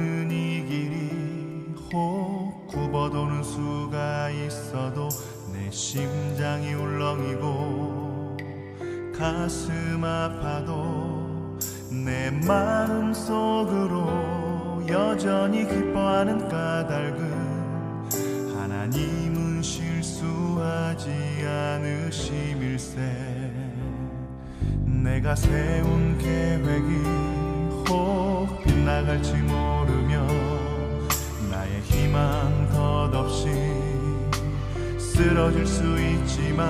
오는 이 길이 혹 굽어도는 수가 있어도 내 심장이 울렁이고 가슴 아파도 내 마음 속으로 여전히 기뻐하는 까닭은 하나님은 실수하지 않으심일세. 내가 세운 계획이 혹 빗나갈지 모르며 나의 희망 덧없이 쓰러질 수 있지만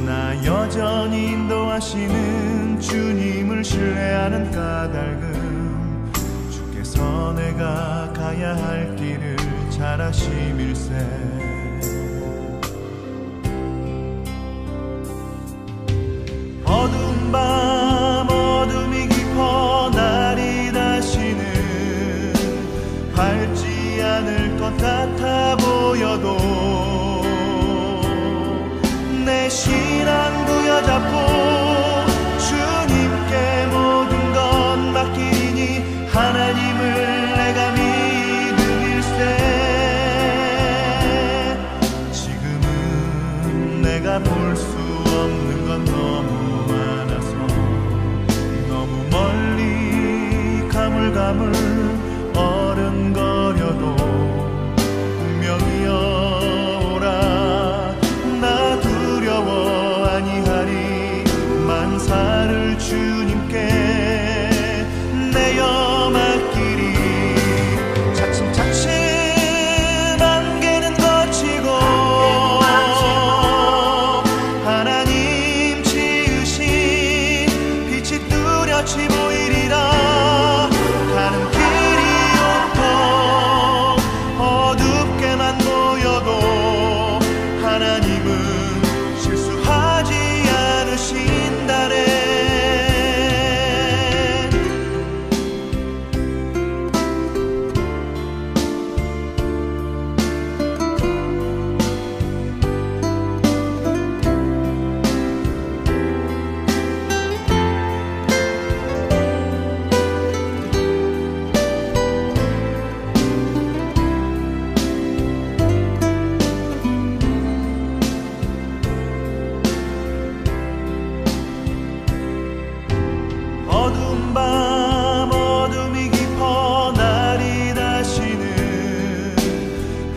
나 여전히 인도하시는 주님을 신뢰하는 까닭은 주께서 내가 가야 할 길을 잘 아심일세. 어두운 밤 어둠이 깊어 날이 다시는 밝지 않을 것 같아 보여도 내 신앙 부여잡고 주님께 모든 것 맡기니 하나님을 내가 믿음일세. 지금은 내가 볼 수 없는 건 너무 많아서 너무 멀리 가물가물 어른거려도 분명히 오라 나 두려워 아니하리. 만사를 주님께 내어 맡기리. 차츰차츰 안개는 거치고 하나님 지으신 빛이 뚜렷이 보이리라. 가는 길이 온통 어둡게만 보여도 하나님은 실수하지 않으신다네. 어두운 밤 어둠이 깊어 날이 다시는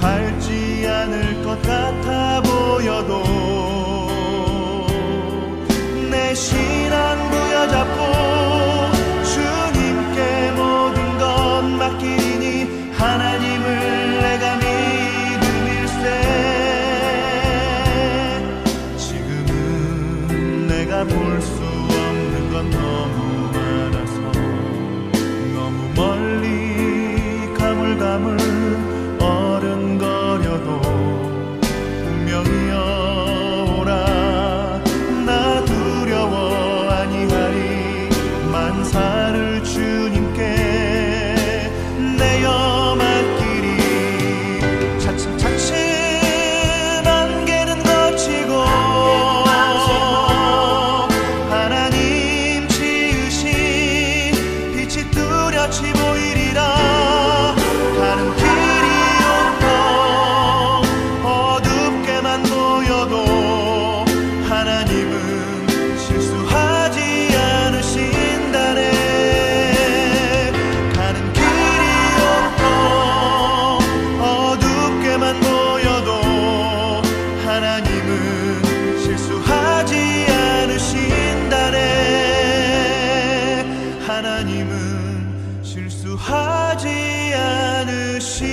밝지 않을 것 같아 보여도 내 신앙 부여잡고 주님께 모든 것 맡기니 하나님을 내가 믿음일세. 지금은 내가 볼 수 없는 건 너무 많아서 너무 멀리 가물가물 어른거려도 분명히 오라 나 두려워 아니하리. 만사를 주님께 내어 맡기리. 차츰차츰 안개는 거치고 하나님 지으신 빛이 뚜렷이 보이리라. 가는 길이 온통 어둡게만 보여도 하나님은 실수하지 않으신다네. 가는 길이 온통 어둡게만 보여도 하나님은 실수하지 않으신다네. 하나님은 실수하지 않으신다네.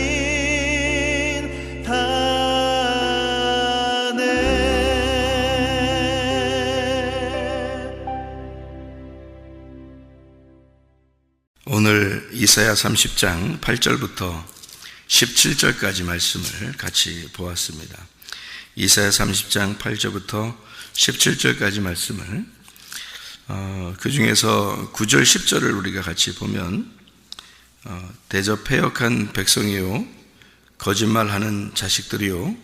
오늘 이사야 30장 8절부터 17절까지 말씀을 같이 보았습니다. 이사야 30장 8절부터 17절까지 말씀을 그 중에서 9절 10절을 우리가 같이 보면 대저 패역한 백성이요 거짓말하는 자식들이요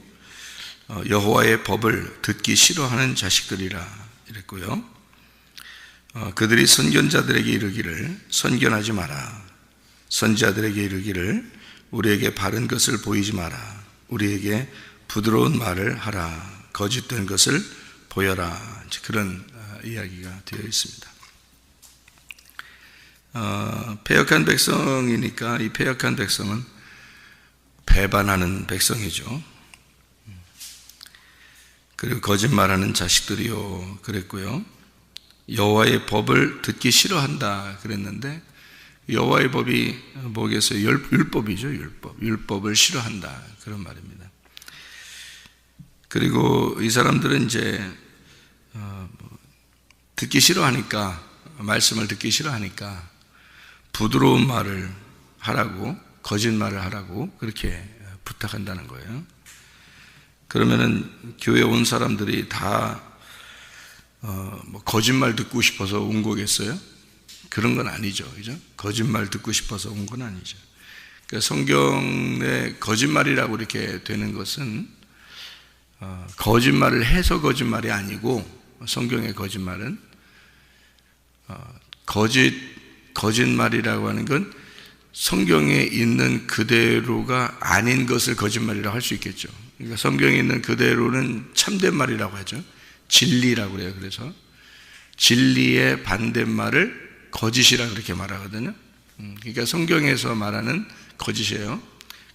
여호와의 법을 듣기 싫어하는 자식들이라 이랬고요. 그들이 선견자들에게 이르기를 선견하지 마라. 선지자들에게 이르기를 우리에게 바른 것을 보이지 마라. 우리에게 부드러운 말을 하라. 거짓된 것을 보여라. 그런 이야기가 되어 있습니다. 패역한 백성이니까 이 패역한 백성은 배반하는 백성이죠. 그리고 거짓말하는 자식들이요 그랬고요. 여호와의 법을 듣기 싫어한다 그랬는데 여호와의 법이 뭐겠어요? 율법이죠. 율법을 싫어한다 그런 말입니다. 그리고 이 사람들은 이제 듣기 싫어하니까, 말씀을 듣기 싫어하니까 부드러운 말을 하라고, 거짓말을 하라고 그렇게 부탁한다는 거예요. 그러면은 교회 온 사람들이 다 거짓말 듣고 싶어서 온 거겠어요? 그런 건 아니죠. 그죠? 거짓말 듣고 싶어서 온 건 아니죠. 그러니까 성경에 거짓말이라고 이렇게 되는 것은 거짓말을 해서 거짓말이 아니고, 성경의 거짓말은 거짓말이라고 하는 건 성경에 있는 그대로가 아닌 것을 거짓말이라고 할 수 있겠죠. 그러니까 성경에 있는 그대로는 참된 말이라고 하죠. 진리라고 그래요. 그래서 진리의 반대말을 거짓이라고 그렇게 말하거든요. 그러니까 성경에서 말하는 거짓이에요.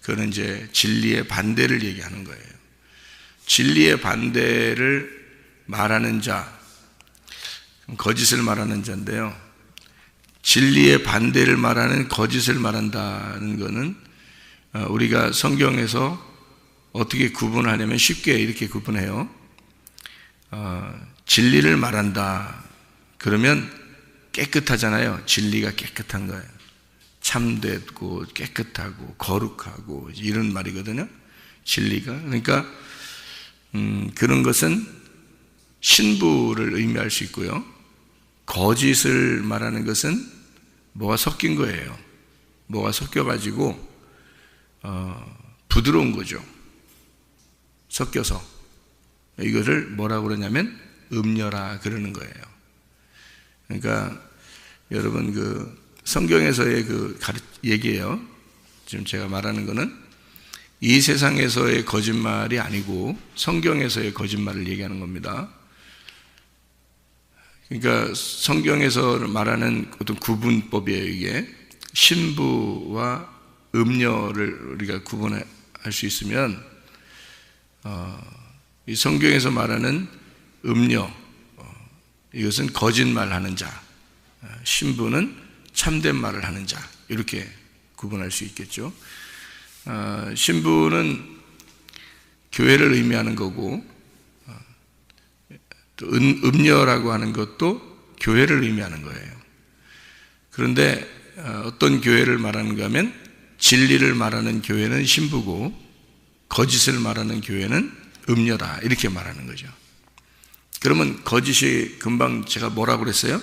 그거는 이제 진리의 반대를 얘기하는 거예요. 진리의 반대를 말하는 자, 거짓을 말하는 자인데요. 진리의 반대를 말하는 거짓을 말한다는 것은 우리가 성경에서 어떻게 구분하냐면 쉽게 이렇게 구분해요. 진리를 말한다 그러면 깨끗하잖아요. 진리가 깨끗한 거예요. 참되고 깨끗하고 거룩하고 이런 말이거든요. 진리가. 그러니까 그런 것은 신부를 의미할 수 있고요. 거짓을 말하는 것은 뭐가 섞인 거예요. 뭐가 섞여가지고 부드러운 거죠. 섞여서 이거를 뭐라고 그러냐면 음녀라 그러는 거예요. 그러니까 여러분 그 성경에서의 그 얘기예요. 지금 제가 말하는 거는 이 세상에서의 거짓말이 아니고 성경에서의 거짓말을 얘기하는 겁니다. 그러니까 성경에서 말하는 어떤 구분법이에요. 이게 신부와 음녀를 우리가 구분할 수 있으면 이 성경에서 말하는 음녀, 이것은 거짓말하는 자, 신부는 참된 말을 하는 자, 이렇게 구분할 수 있겠죠. 신부는 교회를 의미하는 거고, 또 음녀라고 하는 것도 교회를 의미하는 거예요. 그런데 어떤 교회를 말하는가 하면 진리를 말하는 교회는 신부고 거짓을 말하는 교회는 음녀다 이렇게 말하는 거죠. 그러면 거짓이 금방 제가 뭐라고 그랬어요?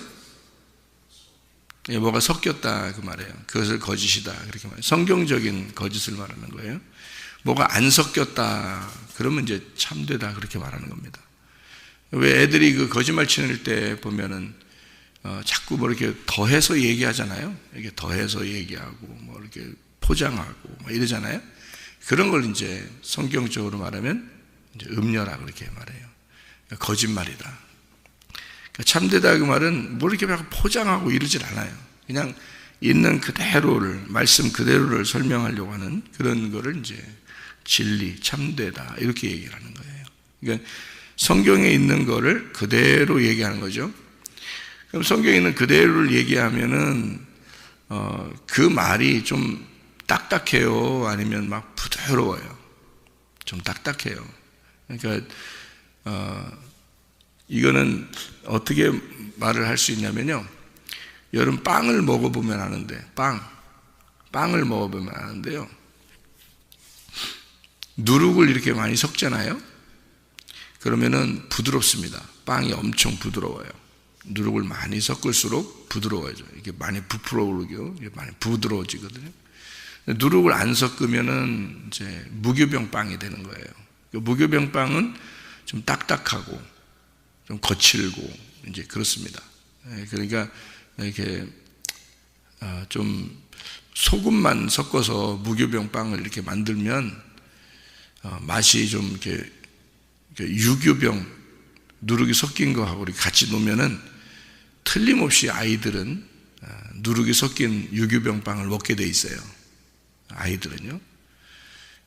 뭐가 섞였다 그 말이에요. 그것을 거짓이다 그렇게 말해요. 성경적인 거짓을 말하는 거예요. 뭐가 안 섞였다 그러면 이제 참되다 그렇게 말하는 겁니다. 왜 애들이 그 거짓말 치는 때 보면은 자꾸 뭐 이렇게 더해서 얘기하잖아요. 이렇게 더해서 얘기하고 뭐 이렇게 포장하고 뭐 이러잖아요. 그런 걸 이제 성경적으로 말하면 이제 음녀라 그렇게 말해요. 그러니까 거짓말이다. 그러니까 참되다 그 말은 뭐 이렇게 막 포장하고 이러질 않아요. 그냥 있는 그대로를, 말씀 그대로를 설명하려고 하는 그런 거를 이제 진리, 참되다 이렇게 얘기를 하는 거예요. 그러니까 성경에 있는 거를 그대로 얘기하는 거죠. 그럼 성경에 있는 그대로를 얘기하면은 그 말이 좀 딱딱해요? 아니면 막 부드러워요? 좀 딱딱해요. 그러니까 이거는 어떻게 말을 할 수 있냐면요. 여러분 빵을 먹어보면 아는데 빵을 먹어보면 아는데요. 누룩을 이렇게 많이 섞잖아요. 그러면은 부드럽습니다. 빵이 엄청 부드러워요. 누룩을 많이 섞을수록 부드러워져. 이게 많이 부풀어 오르고 많이 부드러워지거든요. 누룩을 안 섞으면은 이제 무교병 빵이 되는 거예요. 무교병 빵은 좀 딱딱하고 좀 거칠고 이제 그렇습니다. 그러니까 이렇게 좀 소금만 섞어서 무교병 빵을 이렇게 만들면 맛이 좀 이렇게 유교병 누룩이 섞인 거하고 이렇게 같이 놓으면은 틀림없이 아이들은 누룩이 섞인 유교병 빵을 먹게 돼 있어요. 아이들은요.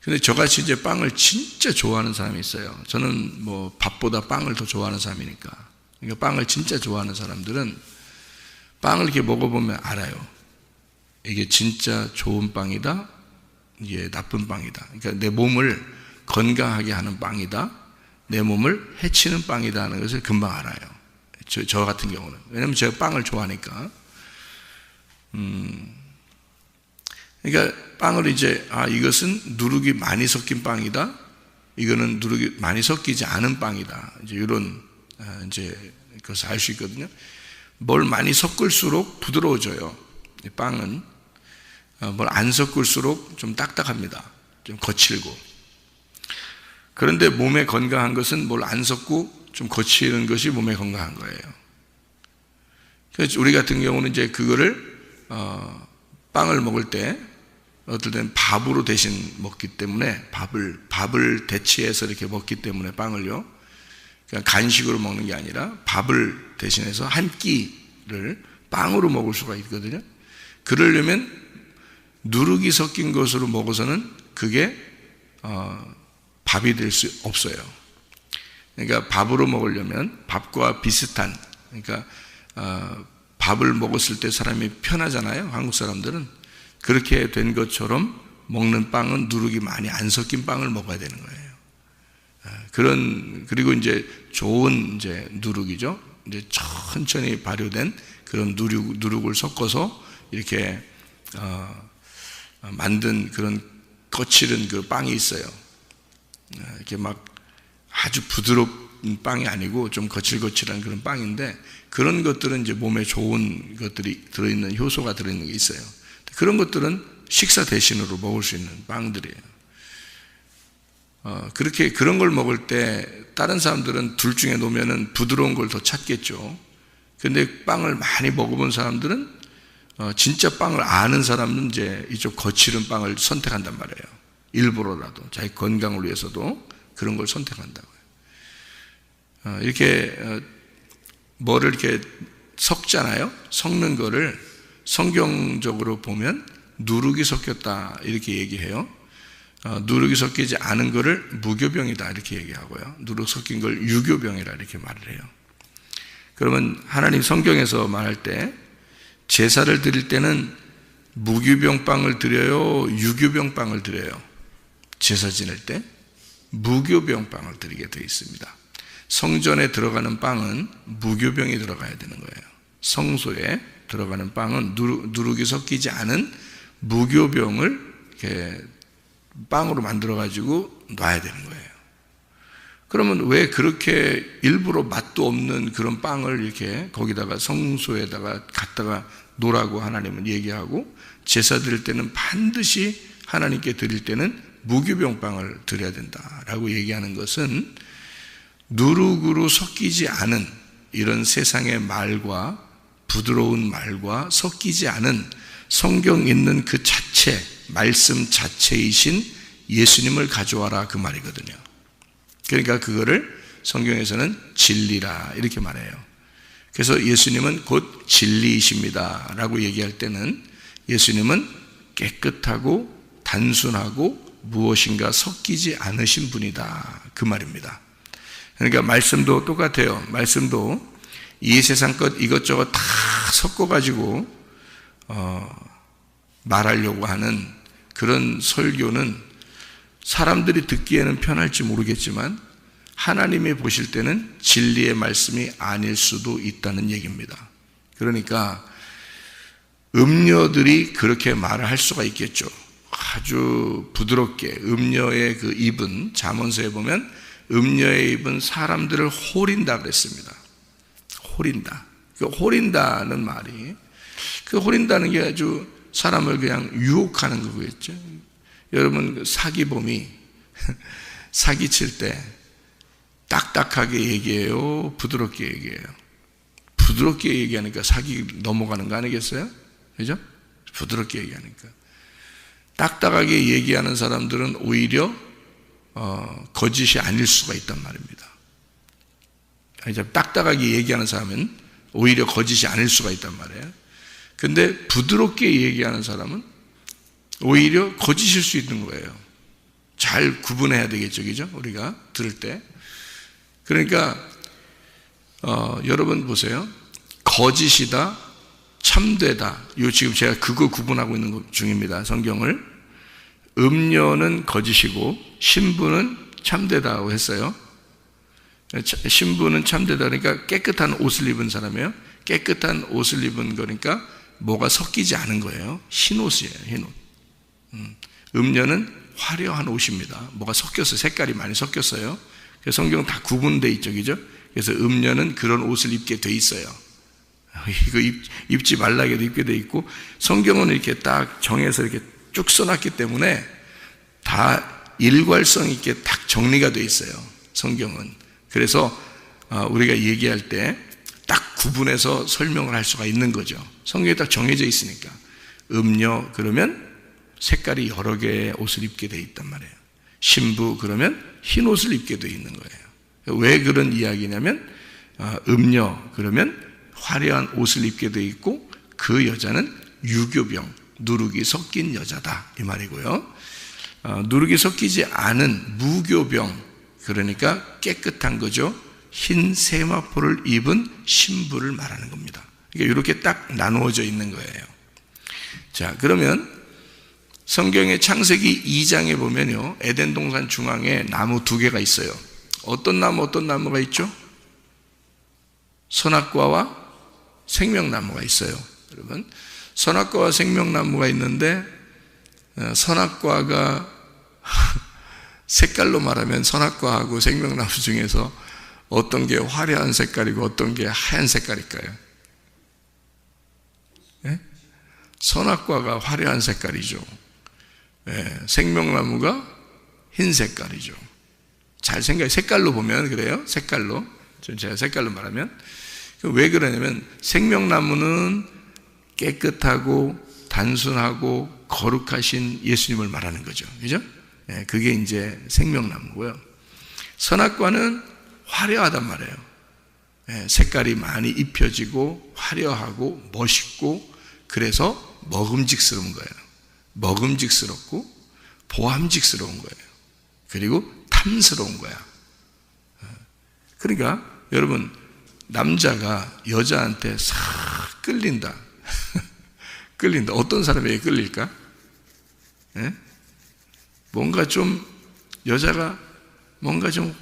근데 저같이 이제 빵을 진짜 좋아하는 사람이 있어요. 저는 뭐 밥보다 빵을 더 좋아하는 사람이니까. 그러니까 빵을 진짜 좋아하는 사람들은 빵을 이렇게 먹어보면 알아요. 이게 진짜 좋은 빵이다, 이게 나쁜 빵이다. 그러니까 내 몸을 건강하게 하는 빵이다, 내 몸을 해치는 빵이다 하는 것을 금방 알아요. 저 같은 경우는. 왜냐면 제가 빵을 좋아하니까. 그러니까 빵을 이제 이것은 누룩이 많이 섞인 빵이다, 이거는 누룩이 많이 섞이지 않은 빵이다, 이제 이런 이제 그것을 알 수 있거든요. 뭘 많이 섞을수록 부드러워져요. 이 빵은 뭘 안 섞을수록 좀 딱딱합니다. 좀 거칠고. 그런데 몸에 건강한 것은 뭘 안 섞고 좀 거치는 것이 몸에 건강한 거예요. 그래서 우리 같은 경우는 이제 그거를 빵을 먹을 때 어떨 때는 밥으로 대신 먹기 때문에 밥을 대체해서 이렇게 먹기 때문에 빵을요, 그냥 간식으로 먹는 게 아니라 밥을 대신해서 한 끼를 빵으로 먹을 수가 있거든요. 그러려면 누룩이 섞인 것으로 먹어서는 그게 밥이 될 수 없어요. 그러니까 밥으로 먹으려면 밥과 비슷한, 그러니까 밥을 먹었을 때 사람이 편하잖아요. 한국 사람들은. 그렇게 된 것처럼 먹는 빵은 누룩이 많이 안 섞인 빵을 먹어야 되는 거예요. 그리고 이제 좋은 이제 누룩이죠. 이제 천천히 발효된 그런 누룩을 섞어서 이렇게 만든 그런 거칠은 그 빵이 있어요. 이렇게 막 아주 부드러운 빵이 아니고 좀 거칠거칠한 그런 빵인데, 그런 것들은 이제 몸에 좋은 것들이 들어있는, 효소가 들어있는 게 있어요. 그런 것들은 식사 대신으로 먹을 수 있는 빵들이에요. 그렇게 그런 걸 먹을 때 다른 사람들은 둘 중에 놓으면은 부드러운 걸 더 찾겠죠. 근데 빵을 많이 먹어본 사람들은 진짜 빵을 아는 사람은 이제 이쪽 거칠은 빵을 선택한단 말이에요. 일부러라도 자기 건강을 위해서도 그런 걸 선택한다고요. 이렇게 뭐를 이렇게 섞잖아요. 섞는 거를 성경적으로 보면 누룩이 섞였다 이렇게 얘기해요. 누룩이 섞이지 않은 거를 무교병이다 이렇게 얘기하고요. 누룩 섞인 걸 유교병이라 이렇게 말을 해요. 그러면 하나님 성경에서 말할 때 제사를 드릴 때는 무교병 빵을 드려요, 유교병 빵을 드려요? 제사 지낼 때 무교병 빵을 드리게 되어 있습니다. 성전에 들어가는 빵은 무교병이 들어가야 되는 거예요. 성소에 들어가는 빵은 누룩이 섞이지 않은 무교병을 이렇게 빵으로 만들어 가지고 놔야 되는 거예요. 그러면 왜 그렇게 일부러 맛도 없는 그런 빵을 이렇게 거기다가 성소에다가 갖다가 놓으라고 하나님은 얘기하고, 제사 드릴 때는 반드시 하나님께 드릴 때는 무교병 빵을 드려야 된다라고 얘기하는 것은, 누룩으로 섞이지 않은 이런 세상의 말과 부드러운 말과 섞이지 않은 성경 있는 그 자체, 말씀 자체이신 예수님을 가져와라 그 말이거든요. 그러니까 그거를 성경에서는 진리라 이렇게 말해요. 그래서 예수님은 곧 진리이십니다 라고 얘기할 때는 예수님은 깨끗하고 단순하고 무엇인가 섞이지 않으신 분이다 그 말입니다. 그러니까 말씀도 똑같아요. 말씀도 이 세상 것 이것저것 다 섞어가지고 말하려고 하는 그런 설교는 사람들이 듣기에는 편할지 모르겠지만 하나님이 보실 때는 진리의 말씀이 아닐 수도 있다는 얘기입니다. 그러니까 음녀들이 그렇게 말을 할 수가 있겠죠. 아주 부드럽게 음녀의 그 입은, 잠언서에 보면 음녀의 입은 사람들을 호린다 그랬습니다. 호린다. 그 호린다는 말이, 그 호린다는 게 아주 사람을 그냥 유혹하는 거겠죠. 여러분 사기범이 사기칠 때 딱딱하게 얘기해요, 부드럽게 얘기해요? 부드럽게 얘기하니까 사기 넘어가는 거 아니겠어요? 그죠? 부드럽게 얘기하니까. 딱딱하게 얘기하는 사람들은 오히려 거짓이 아닐 수가 있단 말입니다. 딱딱하게 얘기하는 사람은 오히려 거짓이 아닐 수가 있단 말이에요. 근데 부드럽게 얘기하는 사람은 오히려 거짓일 수 있는 거예요. 잘 구분해야 되겠죠, 그죠? 우리가 들을 때. 그러니까 여러분 보세요. 거짓이다, 참되다. 요 지금 제가 그거 구분하고 있는 것 중입니다. 성경을. 음료는 거짓이고 신부는 참되다고 했어요. 신부는 참되다 그러니까 깨끗한 옷을 입은 사람이에요. 깨끗한 옷을 입은 거니까 뭐가 섞이지 않은 거예요. 흰 옷이에요. 흰 옷. 음료는 화려한 옷입니다. 뭐가 섞였어요. 색깔이 많이 섞였어요. 그래서 성경 다 구분되어 있죠, 그죠? 그래서 음료는 그런 옷을 입게 돼 있어요. 이거 입지 말라게도 입게 돼 있고, 성경은 이렇게 딱 정해서 이렇게 쭉 써놨기 때문에 다 일괄성 있게 딱 정리가 돼 있어요. 성경은. 그래서 우리가 얘기할 때 딱 구분해서 설명을 할 수가 있는 거죠. 성경에 딱 정해져 있으니까. 음료 그러면 색깔이 여러 개의 옷을 입게 돼 있단 말이에요. 신부 그러면 흰 옷을 입게 돼 있는 거예요. 왜 그런 이야기냐면 음료 그러면 화려한 옷을 입게 돼 있고 그 여자는 유교병, 누룩이 섞인 여자다 이 말이고요. 누룩이 섞이지 않은 무교병, 그러니까 깨끗한 거죠. 흰 세마포를 입은 신부를 말하는 겁니다. 그러니까 이렇게 딱 나누어져 있는 거예요. 자, 그러면 성경의 창세기 2장에 보면요, 에덴 동산 중앙에 나무 2개가 있어요. 어떤 나무가 있죠? 선악과와 생명나무가 있어요. 여러분, 선악과와 생명나무가 있는데 선악과가 색깔로 말하면 선악과하고 생명나무 중에서 어떤 게 화려한 색깔이고 어떤 게 하얀 색깔일까요? 네? 선악과가 화려한 색깔이죠. 네, 생명나무가 흰 색깔이죠. 잘 생각해. 색깔로 보면 그래요. 색깔로. 제가 색깔로 말하면. 왜 그러냐면 생명나무는 깨끗하고 단순하고 거룩하신 예수님을 말하는 거죠. 그죠? 네, 그게 이제 생명나무고요. 선악과는 화려하단 말이에요. 네, 색깔이 많이 입혀지고 화려하고 멋있고 그래서 먹음직스러운 거예요. 먹음직스럽고 보암직스러운 거예요. 그리고 탐스러운 거야. 그러니까 여러분, 남자가 여자한테 싹 끌린다. 끌린다. 어떤 사람에게 끌릴까? 네? 뭔가 좀 여자가 뭔가 좀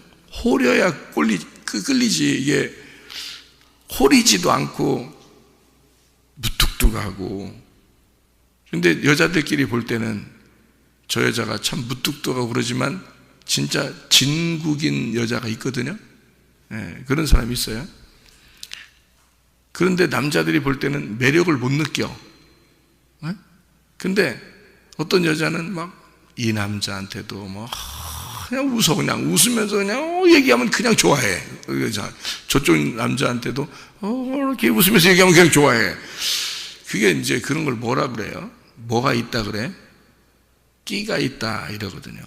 호려야 끌리지. 이게 호리지도 않고 무뚝뚝하고. 근데 여자들끼리 볼 때는 저 여자가 참 무뚝뚝하고 그러지만 진짜 진국인 여자가 있거든요. 네, 그런 사람이 있어요. 그런데 남자들이 볼 때는 매력을 못 느껴. 네? 근데 어떤 여자는 막 이 남자한테도 뭐 그냥 웃어. 그냥 웃으면서 그냥 얘기하면 그냥 좋아해. 저쪽 남자한테도 이렇게 웃으면서 얘기하면 그냥 좋아해. 그게 이제 그런 걸 뭐라 그래요? 뭐가 있다 그래? 끼가 있다 이러거든요.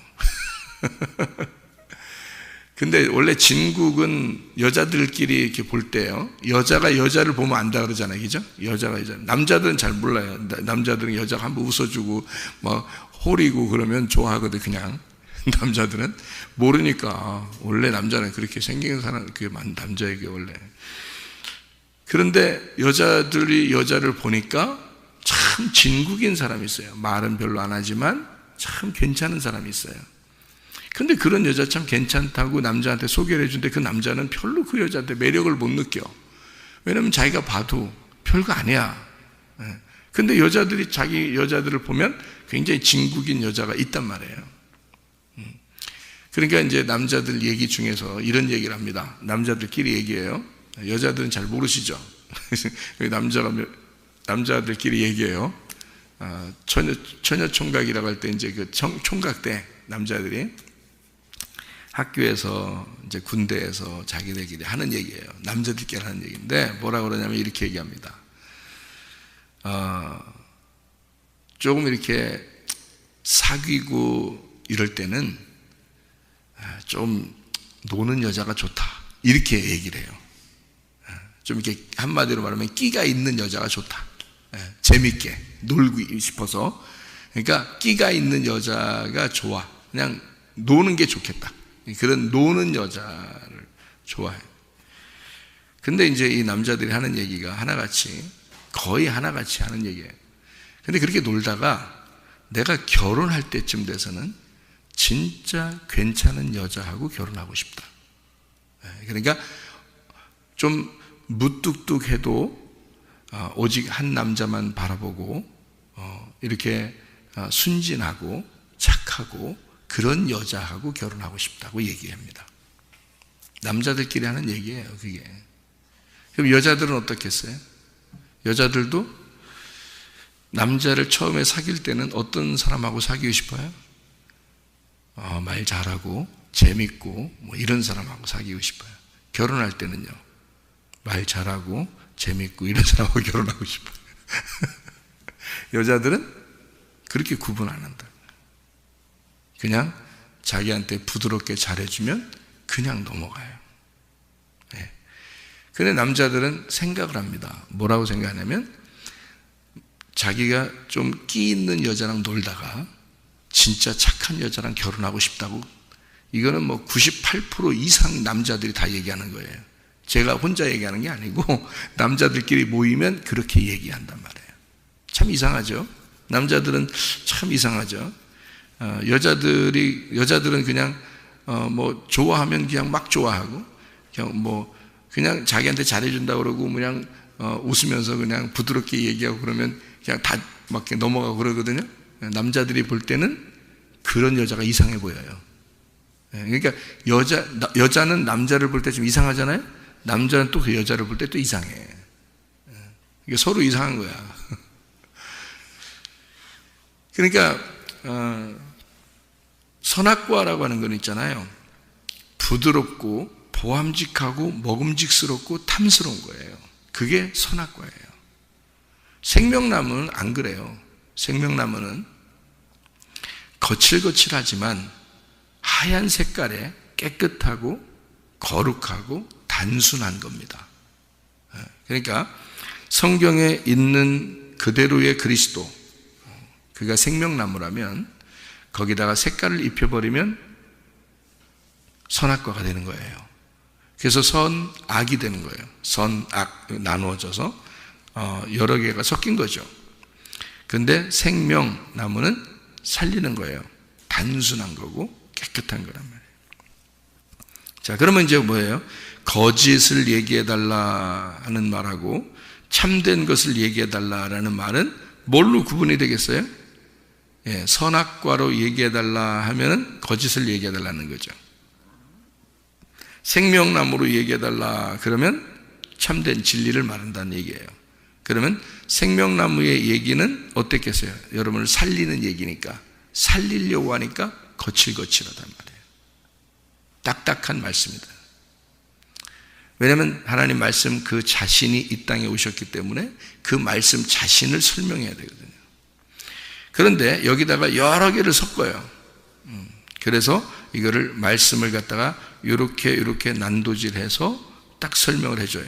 근데 원래 진국은 여자들끼리 이렇게 볼 때요, 여자가 여자를 보면 안다 그러잖아요. 그죠? 여자가 여자. 남자들은 잘 몰라요. 남자들은 여자가 한번 웃어주고 막 호리고 그러면 좋아하거든. 그냥 남자들은 모르니까. 원래 남자는 그렇게 생긴 사람, 그게 남자에게 원래. 그런데 여자들이 여자를 보니까 참 진국인 사람이 있어요. 말은 별로 안 하지만 참 괜찮은 사람이 있어요. 근데 그런 여자 참 괜찮다고 남자한테 소개를 해준데 그 남자는 별로 그 여자한테 매력을 못 느껴. 왜냐면 자기가 봐도 별거 아니야. 근데 여자들이 자기 여자들을 보면 굉장히 진국인 여자가 있단 말이에요. 그러니까 이제 남자들 얘기 중에서 이런 얘기를 합니다. 남자들끼리 얘기해요. 여자들은 잘 모르시죠? 남자들끼리 얘기해요. 처녀 총각이라고 할 때 이제 그 총각 때 남자들이 학교에서 이제 군대에서 자기들끼리 하는 얘기예요. 남자들끼리 하는 얘기인데 뭐라 그러냐면 이렇게 얘기합니다. 조금 이렇게 사귀고 이럴 때는 좀 노는 여자가 좋다, 이렇게 얘기를 해요. 좀 이렇게 한마디로 말하면 끼가 있는 여자가 좋다. 재밌게 놀고 싶어서. 그러니까 끼가 있는 여자가 좋아. 그냥 노는 게 좋겠다. 그런 노는 여자를 좋아해요. 근데 이제 이 남자들이 하는 얘기가 하나같이, 거의 하나같이 하는 얘기예요. 근데 그렇게 놀다가 내가 결혼할 때쯤 돼서는 진짜 괜찮은 여자하고 결혼하고 싶다. 그러니까 좀 무뚝뚝해도 오직 한 남자만 바라보고 이렇게 순진하고 착하고 그런 여자하고 결혼하고 싶다고 얘기합니다. 남자들끼리 하는 얘기예요, 그게. 그럼 여자들은 어떻겠어요? 여자들도 남자를 처음에 사귈 때는 어떤 사람하고 사귀고 싶어요? 말 잘하고 재밌고 뭐 이런 사람하고 사귀고 싶어요. 결혼할 때는요, 말 잘하고 재밌고 이런 사람하고 결혼하고 싶어요. 여자들은 그렇게 구분 안 한다. 그냥 자기한테 부드럽게 잘해주면 그냥 넘어가요. 네. 근데 남자들은 생각을 합니다. 뭐라고 생각하냐면, 자기가 좀 끼 있는 여자랑 놀다가 진짜 착한 여자랑 결혼하고 싶다고, 이거는 뭐 98% 이상 남자들이 다 얘기하는 거예요. 제가 혼자 얘기하는 게 아니고 남자들끼리 모이면 그렇게 얘기한단 말이에요. 참 이상하죠? 남자들은 참 이상하죠? 여자들은 그냥 뭐 좋아하면 그냥 막 좋아하고, 그냥 자기한테 잘해준다고 그러고 그냥 웃으면서 그냥 부드럽게 얘기하고 그러면 그냥 다 막 넘어가고 그러거든요. 남자들이 볼 때는 그런 여자가 이상해 보여요. 그러니까 여자는 남자를 볼 때 좀 이상하잖아요. 남자는 또 그 여자를 볼 때 또 이상해. 이게 서로 이상한 거야. 그러니까 선악과라고 하는 건 있잖아요. 부드럽고 보암직하고 먹음직스럽고 탐스러운 거예요. 그게 선악과예요. 생명나무는 안 그래요. 생명나무는 거칠거칠하지만 하얀 색깔에 깨끗하고 거룩하고 단순한 겁니다. 그러니까 성경에 있는 그대로의 그리스도, 그가 생명나무라면 거기다가 색깔을 입혀버리면 선악과가 되는 거예요. 그래서 선악이 되는 거예요. 선악 나누어져서 여러 개가 섞인 거죠. 근데 생명나무는 살리는 거예요. 단순한 거고 깨끗한 거란 말이에요. 자, 그러면 이제 뭐예요? 거짓을 얘기해달라 하는 말하고 참된 것을 얘기해달라라는 말은 뭘로 구분이 되겠어요? 선악과로 얘기해달라 하면 거짓을 얘기해달라는 거죠. 생명나무로 얘기해달라 그러면 참된 진리를 말한다는 얘기예요. 그러면 생명나무의 얘기는 어땠겠어요? 여러분을 살리는 얘기니까, 살리려고 하니까 거칠거칠하단 말이에요. 딱딱한 말씀이다. 왜냐하면 하나님 말씀 그 자신이 이 땅에 오셨기 때문에 그 말씀 자신을 설명해야 되거든요. 그런데 여기다가 여러 개를 섞어요. 그래서 이거를 말씀을 갖다가 이렇게 난도질해서 딱 설명을 해줘요.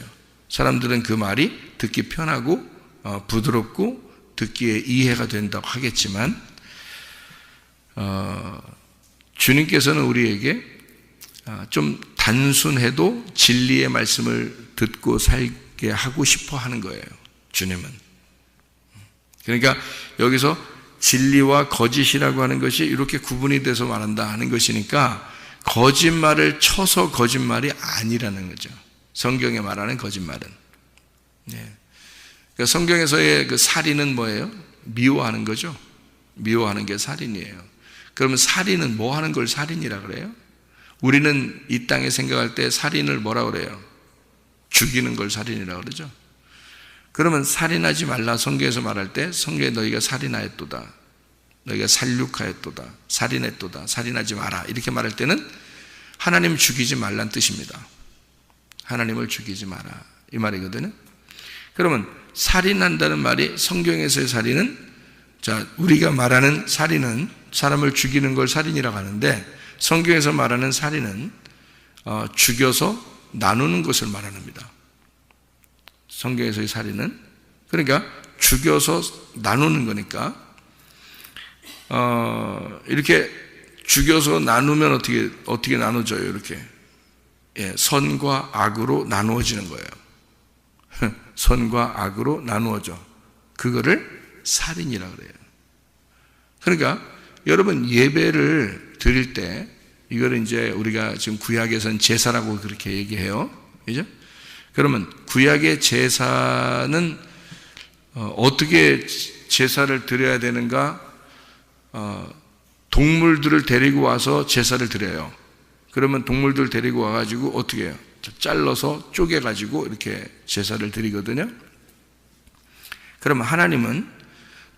사람들은 그 말이 듣기 편하고 부드럽고 듣기에 이해가 된다고 하겠지만, 주님께서는 우리에게 좀 단순해도 진리의 말씀을 듣고 살게 하고 싶어 하는 거예요, 주님은. 그러니까 여기서 진리와 거짓이라고 하는 것이 이렇게 구분이 돼서 말한다 하는 것이니까, 거짓말을 쳐서 거짓말이 아니라는 거죠. 성경에 말하는 거짓말은. 그러니까 성경에서의 그 살인은 뭐예요? 미워하는 거죠. 미워하는 게 살인이에요. 그러면 살인은 뭐 하는 걸 살인이라 그래요? 우리는 이 땅에 생각할 때 살인을 뭐라 그래요? 죽이는 걸 살인이라 그러죠. 그러면 살인하지 말라 성경에서 말할 때, 성경에 너희가 살인하였도다, 너희가 살육하였도다, 살인했도다, 살인하지 마라 이렇게 말할 때는 하나님 죽이지 말란 뜻입니다. 하나님을 죽이지 마라 이 말이거든요. 그러면 살인한다는 말이, 성경에서의 살인은 자, 우리가 말하는 살인은 사람을 죽이는 걸 살인이라고 하는데 성경에서 말하는 살인은 죽여서 나누는 것을 말합니다. 성경에서의 살인은 그러니까 죽여서 나누는 거니까 이렇게 죽여서 나누면 어떻게 나눠져요? 이렇게 선과 악으로 나누어지는 거예요. 선과 악으로 나누어져. 그거를 살인이라고 그래요. 그러니까 여러분 예배를 드릴 때 이거를 이제 우리가 지금 구약에서는 제사라고 그렇게 얘기해요. 그죠? 그러면 구약의 제사는 어떻게 제사를 드려야 되는가? 동물들을 데리고 와서 제사를 드려요. 그러면 동물들 데리고 와가지고 어떻게 해요? 잘라서 쪼개가지고 이렇게 제사를 드리거든요. 그러면 하나님은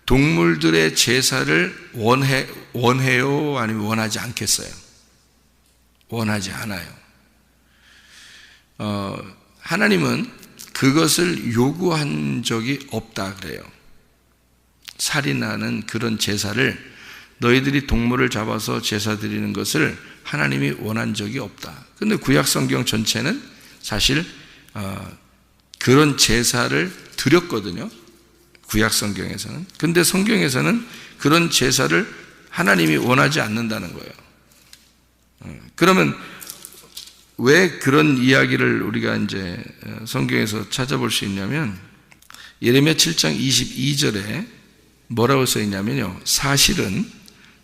동물들의 제사를 원해요? 아니면 원하지 않겠어요? 원하지 않아요. 하나님은 그것을 요구한 적이 없다 그래요. 살인하는 그런 제사를 너희들이 동물을 잡아서 제사 드리는 것을 하나님이 원한 적이 없다. 근데 구약 성경 전체는 사실 그런 제사를 드렸거든요. 구약 성경에서는. 근데 성경에서는 그런 제사를 하나님이 원하지 않는다는 거예요. 그러면 왜 그런 이야기를 우리가 이제 성경에서 찾아볼 수 있냐면 예레미야 7장 22절에 뭐라고 써 있냐면요. 사실은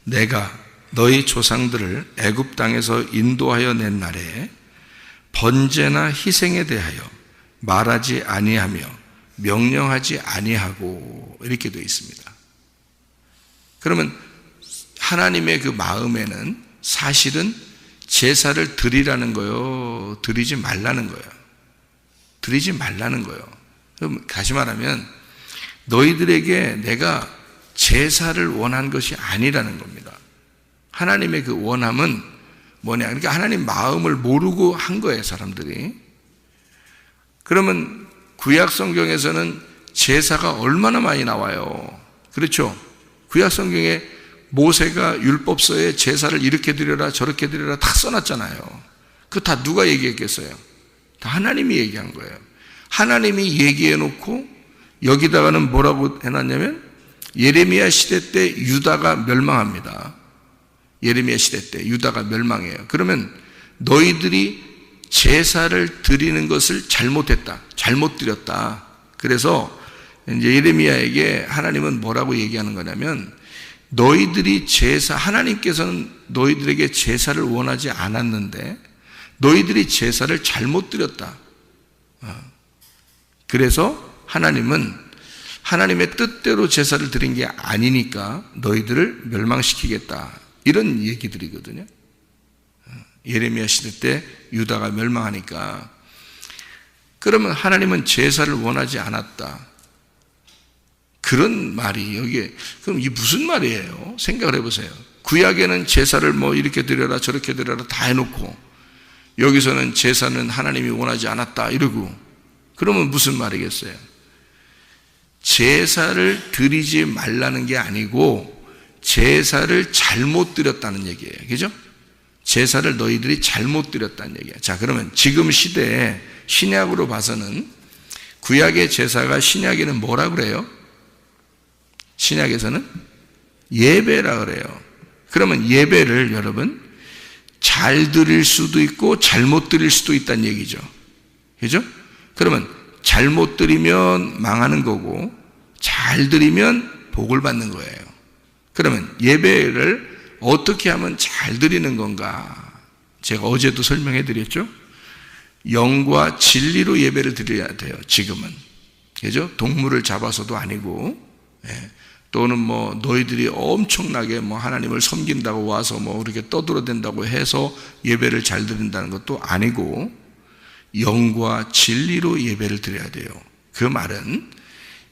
내가 너희 조상들을 애굽 땅에서 인도하여 낸 날에 번제나 희생에 대하여 말하지 아니하며 명령하지 아니하고 이렇게 되어 있습니다. 그러면 하나님의 그 마음에는 사실은 제사를 드리라는 거요, 드리지 말라는 거예요. 드리지 말라는 거예요. 그럼 다시 말하면 너희들에게 내가 제사를 원한 것이 아니라는 겁니다. 하나님의 그 원함은 뭐냐? 그러니까 하나님 마음을 모르고 한 거예요, 사람들이. 그러면 구약 성경에서는 제사가 얼마나 많이 나와요. 그렇죠? 구약 성경에 모세가 율법서에 제사를 이렇게 드려라 저렇게 드려라 다 써놨잖아요. 그거 다 누가 얘기했겠어요? 다 하나님이 얘기한 거예요. 하나님이 얘기해놓고 여기다가는 뭐라고 해놨냐면 예레미야 시대 때 유다가 멸망합니다. 예레미야 시대 때 유다가 멸망해요. 그러면 너희들이 제사를 드리는 것을 잘못했다. 잘못 드렸다. 그래서 이제 예레미야에게 하나님은 뭐라고 얘기하는 거냐면 너희들이 하나님께서는 너희들에게 제사를 원하지 않았는데 너희들이 제사를 잘못 드렸다. 그래서 하나님은 하나님의 뜻대로 제사를 드린 게 아니니까 너희들을 멸망시키겠다. 이런 얘기들이거든요. 예레미야 시대 때 유다가 멸망하니까 그러면 하나님은 제사를 원하지 않았다. 그런 말이 여기에 그럼 이게 무슨 말이에요? 생각을 해보세요. 구약에는 제사를 뭐 이렇게 드려라 저렇게 드려라 다 해놓고 여기서는 제사는 하나님이 원하지 않았다 이러고 그러면 무슨 말이겠어요? 제사를 드리지 말라는 게 아니고 제사를 잘못 드렸다는 얘기예요. 그죠? 제사를 너희들이 잘못 드렸다는 얘기예요. 자, 그러면 지금 시대에 신약으로 봐서는 구약의 제사가 신약에는 뭐라 그래요? 신약에서는 예배라 그래요. 그러면 예배를 여러분 잘 드릴 수도 있고 잘못 드릴 수도 있다는 얘기죠. 그죠? 그러면 잘못 드리면 망하는 거고 잘 드리면 복을 받는 거예요. 그러면 예배를 어떻게 하면 잘 드리는 건가? 제가 어제도 설명해 드렸죠? 영과 진리로 예배를 드려야 돼요. 지금은. 그죠? 동물을 잡아서도 아니고 또는 뭐 너희들이 엄청나게 뭐 하나님을 섬긴다고 와서 뭐 이렇게 떠들어댄다고 해서 예배를 잘 드린다는 것도 아니고 영과 진리로 예배를 드려야 돼요. 그 말은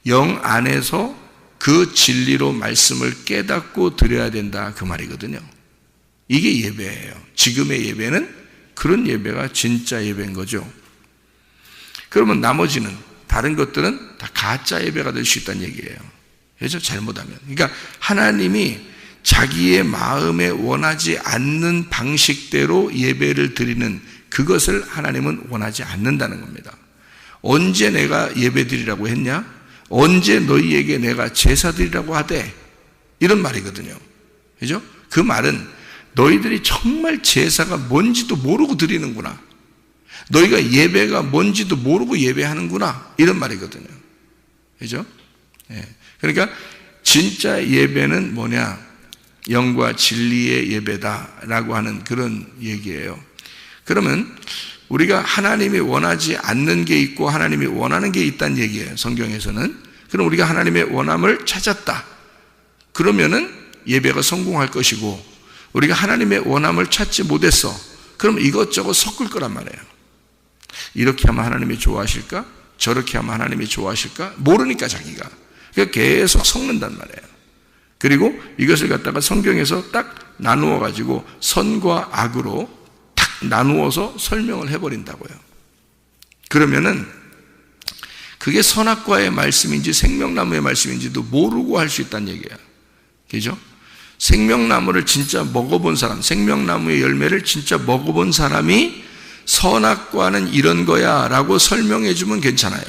영 안에서 그 진리로 말씀을 깨닫고 드려야 된다 그 말이거든요. 이게 예배예요. 지금의 예배는 그런 예배가 진짜 예배인 거죠. 그러면 나머지는 다른 것들은 다 가짜 예배가 될 수 있다는 얘기예요. 그렇죠? 잘못하면. 그러니까 하나님이 자기의 마음에 원하지 않는 방식대로 예배를 드리는 그것을 하나님은 원하지 않는다는 겁니다. 언제 내가 예배 드리라고 했냐? 언제 너희에게 내가 제사 드리라고 하되? 이런 말이거든요. 그죠? 그 말은 너희들이 정말 제사가 뭔지도 모르고 드리는구나. 너희가 예배가 뭔지도 모르고 예배하는구나. 이런 말이거든요. 그죠? 예. 그러니까 진짜 예배는 뭐냐? 영과 진리의 예배다라고 하는 그런 얘기예요. 그러면 우리가 하나님이 원하지 않는 게 있고 하나님이 원하는 게 있다는 얘기예요. 성경에서는. 그럼 우리가 하나님의 원함을 찾았다. 그러면은 예배가 성공할 것이고 우리가 하나님의 원함을 찾지 못했어. 그럼 이것저것 섞을 거란 말이에요. 이렇게 하면 하나님이 좋아하실까? 저렇게 하면 하나님이 좋아하실까? 모르니까 자기가. 그러니까 계속 섞는단 말이에요. 그리고 이것을 갖다가 성경에서 딱 나누어 가지고 선과 악으로 딱 나누어서 설명을 해버린다고요. 그러면은 그게 선악과의 말씀인지 생명나무의 말씀인지도 모르고 할 수 있다는 얘기예요. 그죠? 생명나무를 진짜 먹어본 사람, 생명나무의 열매를 진짜 먹어본 사람이 선악과는 이런 거야 라고 설명해 주면 괜찮아요.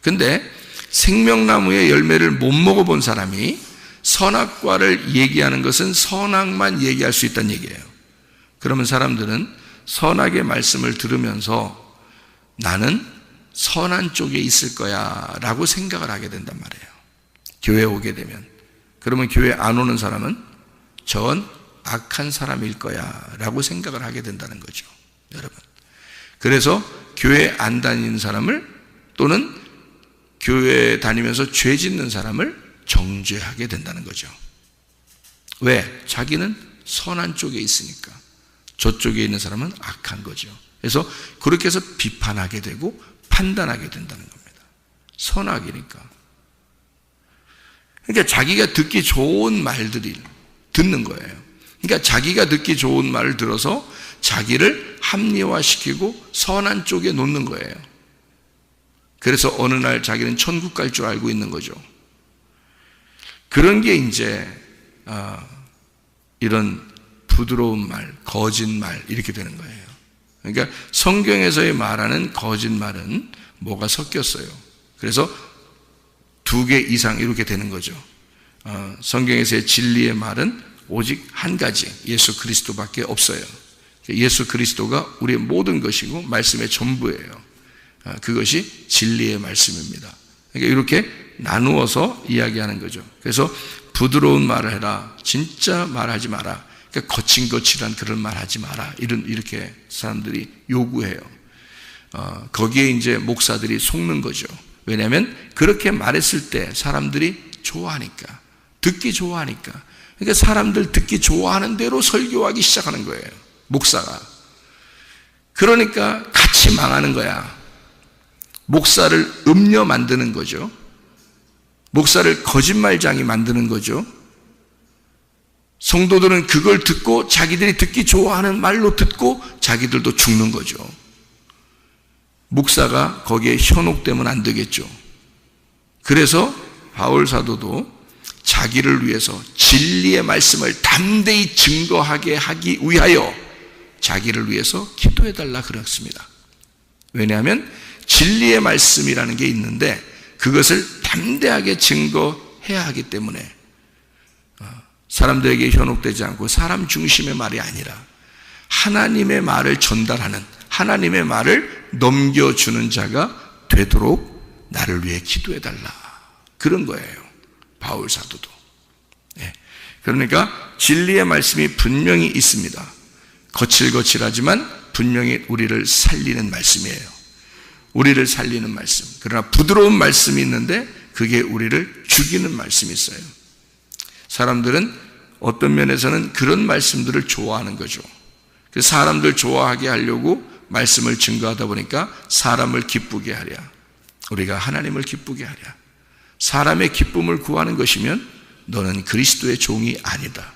근데 생명나무의 열매를 못 먹어본 사람이 선악과를 얘기하는 것은 선악만 얘기할 수 있다는 얘기예요. 그러면 사람들은 선악의 말씀을 들으면서 나는 선한 쪽에 있을 거야 라고 생각을 하게 된단 말이에요. 교회에 오게 되면. 그러면 교회 안 오는 사람은 전 악한 사람일 거야 라고 생각을 하게 된다는 거죠. 여러분. 그래서 교회 안 다니는 사람을 또는 교회 다니면서 죄 짓는 사람을 정죄하게 된다는 거죠. 왜? 자기는 선한 쪽에 있으니까. 저쪽에 있는 사람은 악한 거죠. 그래서 그렇게 해서 비판하게 되고 판단하게 된다는 겁니다. 선악이니까. 그러니까 자기가 듣기 좋은 말들을 듣는 거예요. 그러니까 자기가 듣기 좋은 말을 들어서 자기를 합리화시키고 선한 쪽에 놓는 거예요. 그래서 어느 날 자기는 천국 갈 줄 알고 있는 거죠. 그런 게 이제 이런 부드러운 말, 거짓말 이렇게 되는 거예요. 그러니까 성경에서의 말하는 거짓말은 뭐가 섞였어요. 그래서 2개 이상 이렇게 되는 거죠. 성경에서의 진리의 말은 오직 한 가지, 예수 그리스도밖에 없어요. 예수 그리스도가 우리의 모든 것이고 말씀의 전부예요. 그것이 진리의 말씀입니다. 그러니까 이렇게 나누어서 이야기하는 거죠. 그래서 부드러운 말을 해라. 진짜 말하지 마라. 그러니까 거칠거칠한 그런 말 하지 마라. 이렇게 사람들이 요구해요. 거기에 이제 목사들이 속는 거죠. 왜냐하면 그렇게 말했을 때 사람들이 좋아하니까, 듣기 좋아하니까. 그러니까 사람들 듣기 좋아하는 대로 설교하기 시작하는 거예요. 목사가. 그러니까 같이 망하는 거야. 목사를 음녀 만드는 거죠. 목사를 거짓말장이 만드는 거죠. 성도들은 그걸 듣고 자기들이 듣기 좋아하는 말로 듣고 자기들도 죽는 거죠. 목사가 거기에 현혹되면 안 되겠죠. 그래서 바울 사도도 자기를 위해서 진리의 말씀을 담대히 증거하게 하기 위하여 자기를 위해서 기도해달라 그랬습니다. 왜냐하면 진리의 말씀이라는 게 있는데 그것을 담대하게 증거해야 하기 때문에 사람들에게 현혹되지 않고 사람 중심의 말이 아니라 하나님의 말을 전달하는, 하나님의 말을 넘겨주는 자가 되도록 나를 위해 기도해달라. 그런 거예요. 바울 사도도. 네. 그러니까 진리의 말씀이 분명히 있습니다. 거칠거칠하지만 분명히 우리를 살리는 말씀이에요. 우리를 살리는 말씀. 그러나 부드러운 말씀이 있는데 그게 우리를 죽이는 말씀이 있어요. 사람들은 어떤 면에서는 그런 말씀들을 좋아하는 거죠. 그래서 사람들 좋아하게 하려고 말씀을 증거하다 보니까 사람을 기쁘게 하랴. 우리가 하나님을 기쁘게 하랴. 사람의 기쁨을 구하는 것이면 너는 그리스도의 종이 아니다.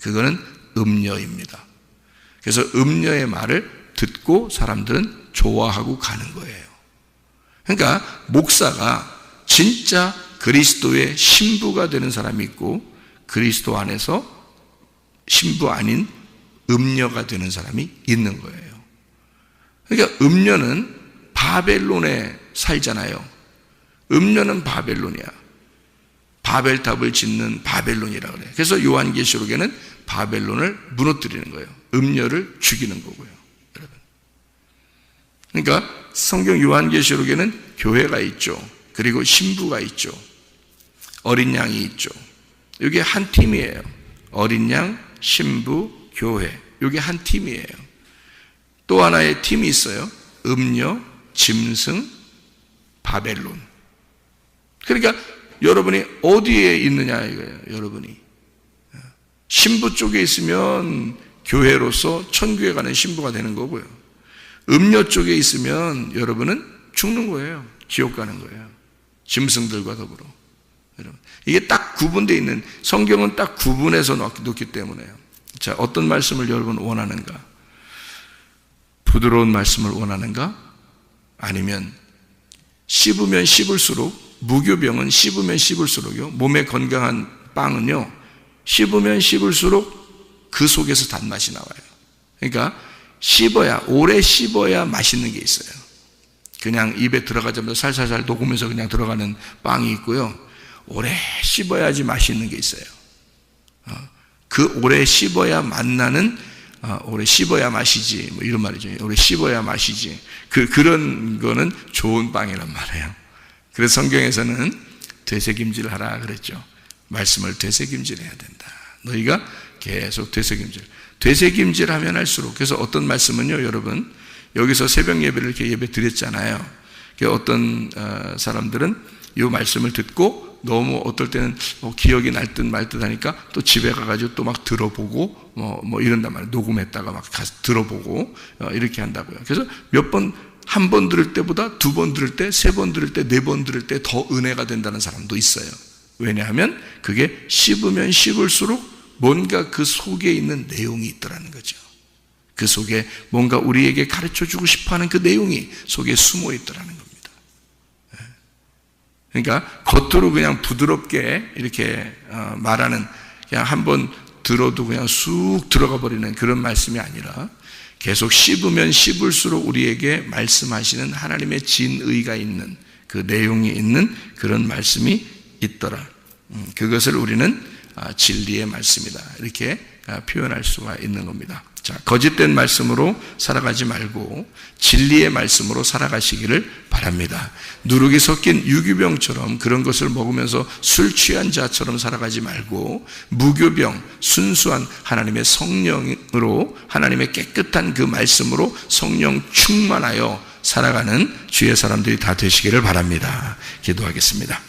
그거는 음녀입니다. 그래서 음녀의 말을 듣고 사람들은 좋아하고 가는 거예요. 그러니까 목사가 진짜 그리스도의 신부가 되는 사람이 있고 그리스도 안에서 신부 아닌 음녀가 되는 사람이 있는 거예요. 그러니까 음녀는 바벨론에 살잖아요. 음녀는 바벨론이야. 바벨탑을 짓는 바벨론이라고 그래요. 그래서 요한계시록에는 바벨론을 무너뜨리는 거예요. 음녀를 죽이는 거고요. 여러분. 그러니까 성경 요한계시록에는 교회가 있죠. 그리고 신부가 있죠. 어린 양이 있죠. 이게 한 팀이에요. 어린 양, 신부, 교회. 이게 한 팀이에요. 또 하나의 팀이 있어요. 음녀, 짐승, 바벨론. 그러니까 여러분이 어디에 있느냐 이거예요. 여러분이 신부 쪽에 있으면 교회로서 천국에 가는 신부가 되는 거고요. 음녀 쪽에 있으면 여러분은 죽는 거예요. 지옥 가는 거예요. 짐승들과 더불어. 여러분, 이게 딱 구분되어 있는, 성경은 딱 구분해서 놓기 때문에요. 자, 어떤 말씀을 여러분 원하는가? 부드러운 말씀을 원하는가? 아니면 씹으면 씹을수록, 무교병은 씹으면 씹을수록요, 몸에 건강한 빵은요, 씹으면 씹을수록 그 속에서 단맛이 나와요. 그러니까 씹어야, 오래 씹어야 맛있는 게 있어요. 그냥 입에 들어가자마자 살살살 녹으면서 그냥 들어가는 빵이 있고요, 오래 씹어야지 맛있는 게 있어요. 그 오래 씹어야 맛나는, 오래 씹어야 맛이지, 뭐 이런 말이죠. 오래 씹어야 맛이지. 그런 거는 좋은 빵이란 말이에요. 그래서 성경에서는 되새김질 하라 그랬죠. 말씀을 되새김질 해야 된다. 너희가 계속 되새김질 하면 할수록. 그래서 어떤 말씀은요, 여러분, 여기서 새벽 예배를 이렇게 예배 드렸잖아요. 어떤 사람들은 이 말씀을 듣고 너무 어떨 때는 기억이 날 듯 말 듯 하니까 또 집에 가가지고 또 막 들어보고 뭐 이런단 말이에요. 녹음했다가 막 가서 들어보고 이렇게 한다고요. 그래서 몇 번, 한 번 들을 때보다 두 번 들을 때, 세 번 들을 때, 네 번 들을 때 더 은혜가 된다는 사람도 있어요. 왜냐하면 그게 씹으면 씹을수록 뭔가 그 속에 있는 내용이 있더라는 거죠. 그 속에 뭔가 우리에게 가르쳐주고 싶어하는 그 내용이 속에 숨어 있더라는 겁니다. 그러니까 겉으로 그냥 부드럽게 이렇게 말하는, 그냥 한번 들어도 그냥 쑥 들어가 버리는 그런 말씀이 아니라 계속 씹으면 씹을수록 우리에게 말씀하시는 하나님의 진의가 있는, 그 내용이 있는 그런 말씀이 있더라. 그것을 우리는 진리의 말씀이다, 이렇게 표현할 수가 있는 겁니다. 자, 거짓된 말씀으로 살아가지 말고 진리의 말씀으로 살아가시기를 바랍니다. 누룩이 섞인 유기병처럼 그런 것을 먹으면서 술 취한 자처럼 살아가지 말고 무교병, 순수한 하나님의 성령으로, 하나님의 깨끗한 그 말씀으로 성령 충만하여 살아가는 주의 사람들이 다 되시기를 바랍니다. 기도하겠습니다.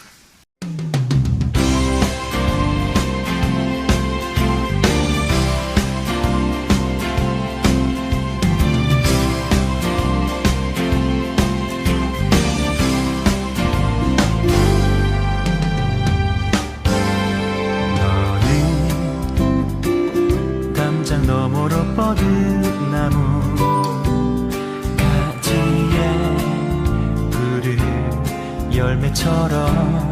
너머로 뻗은 나무 가지에 푸른 열매처럼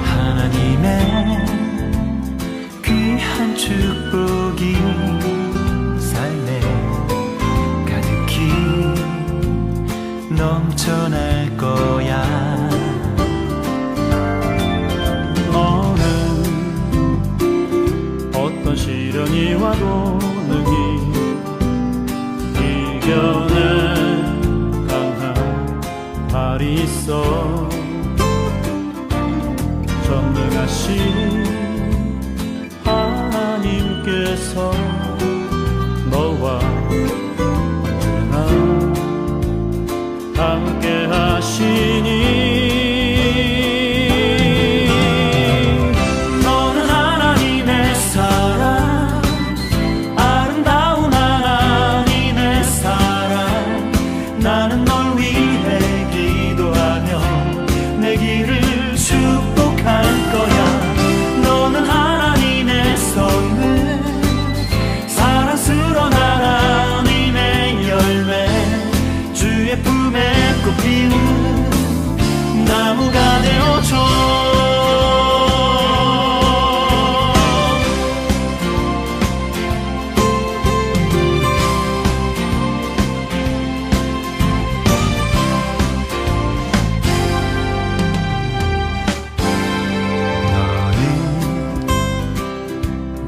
하나님의 귀한 축복이 삶에 가득히 넘쳐날 거야. 어떤 시련이 와도 능히 이겨낼 강한 발이 있어. 전능하신 하나님께서 너와 언제나 함께 하시니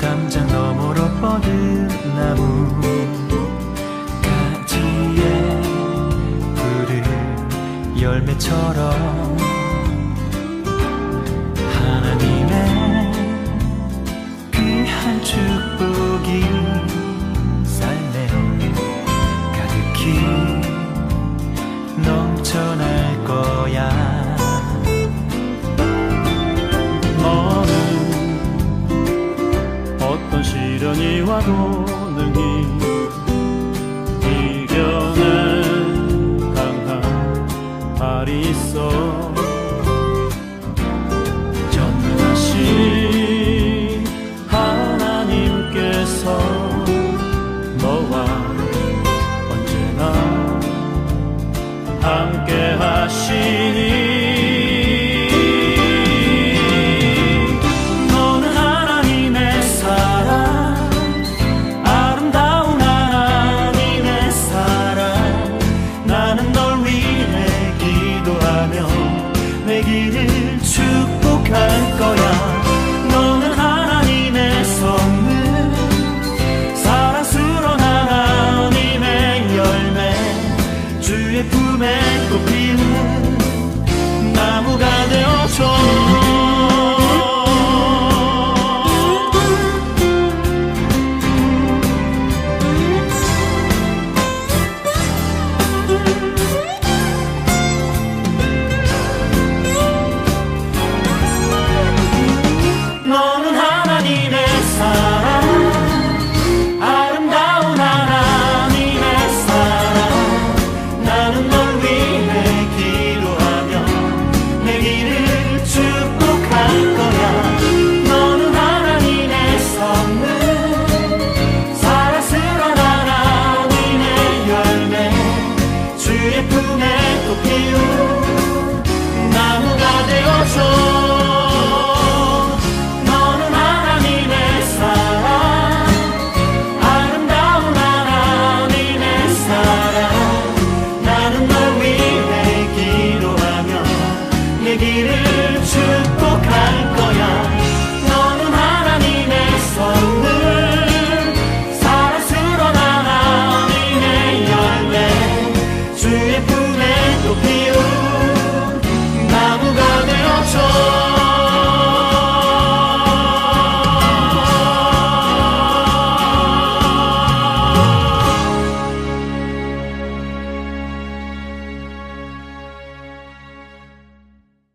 담장 너머로 뻗은 나무 가지에 푸른 열매처럼 하나님의 귀한 축복이 삶에 가득히 넘쳐날 거야. 너는 어떤 시련이 와도 능히 이겨낸 강한 발이 있어. 전능하신 하나님께서 너와 언제나 함께 하시니 축복할 거야. 너는 하나님의 선물, 사랑스러운 하나님의 열매, 주의 품에 꽃피는 나무가 되어줘. 길을 축복해